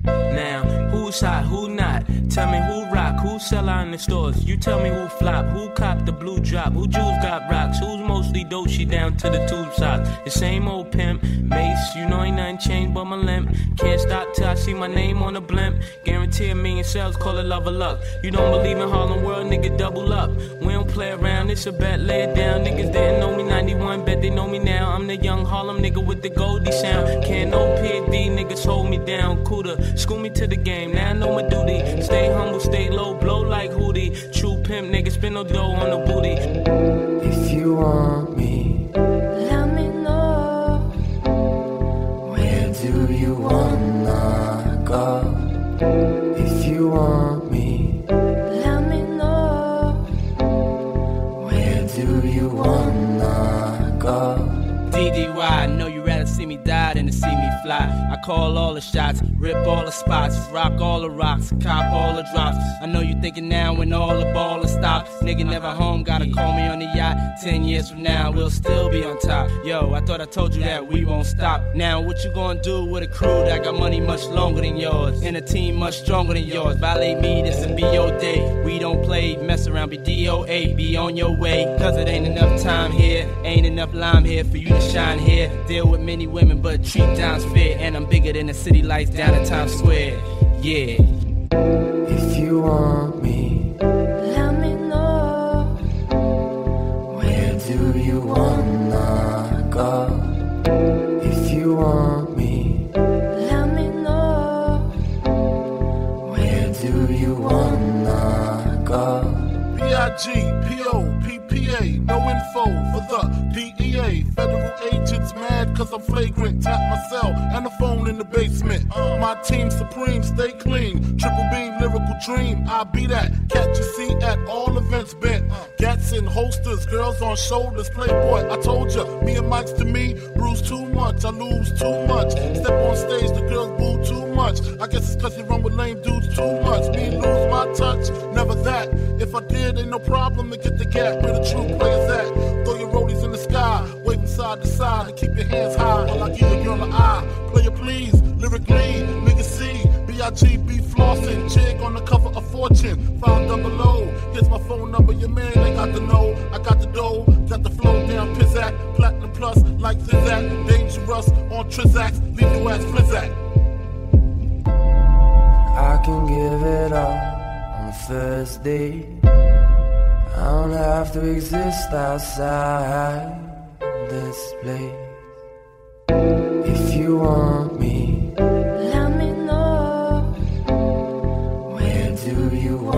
Now, who's hot, who not? Tell me who rock, who sell out in the stores. You tell me who flop, who cop the blue drop, who jewels got rocks, who's mostly dope, she down to the tube socks. The same old pimp, Mace, you know ain't nothing changed but my limp. Can't stop till I see my name on a blimp. Guarantee a million sales, call it love or luck. You don't believe in Harlem World, nigga, double up. We don't play around, it's a bet, lay it down. Niggas didn't know me 91, bet they know me now. I'm the young Harlem nigga with the Goldie sound. Can't no PD, niggas hold me down. Cooler, school me to the game, now I know my duty. Stay humble, stay low, blow like Hootie. True pimp, nigga, spin no dough on the booty. If you want me, let me know. Where do you wanna go? If you want me, Let me know. where do you wanna go? DDY, I know you'd rather see me die than to see me fly. I call all the shots, rip all the spots, rock all the rocks, cop all the drops. I know you thinking now when all the ballers stop. Nigga never home, gotta call me on the yacht. 10 years from now, we'll still be on top. Yo, I thought I told you that we won't stop. Now what you gonna do with a crew that got money much longer than yours, and a team much stronger than yours? Violate me, this'll be your day. We don't play, mess around, be DOA, be on your way. Cause it ain't enough time here, ain't enough lime here for you to shine here. Deal with many women, but treat times fair. And I'm bigger than the city lights down at Times Square. Yeah. If you want me, Let me know. where do you wanna go? If you want me, Let me know. where do you wanna go? PIG, PO, PPA, no info for the DEA. Federal agents mad cause I'm flagrant. Tap my cell and the phone in the basement. My team supreme, stay clean. Triple beam, lyrical dream. I be that. Catch you see at all events bent. Gats in holsters, girls on shoulders. Playboy, I told ya, me and Mike's to me. Bruise too much, I lose too much. Step on stage, the girls boo too much. I guess it's cause you run with lame dudes too much. Me lose my touch, never that. If I did, ain't no problem to get the gap where the true players at. Throw your rollies in the sky, waving side to side, and keep your hands high while I give a girl an eye. Player please, lyrically, nigga C, B-I-G-B flossing, jig on the cover of Fortune, found down below. Here's my phone number, your man ain't got to know. I got the dough, got the flow down, Pizzak, platinum plus like Zizak, dangerous on Trizax, leave your ass Flizak. I can give it all on the first date. I don't have to exist outside this place. If you want me, Let me know. where do you want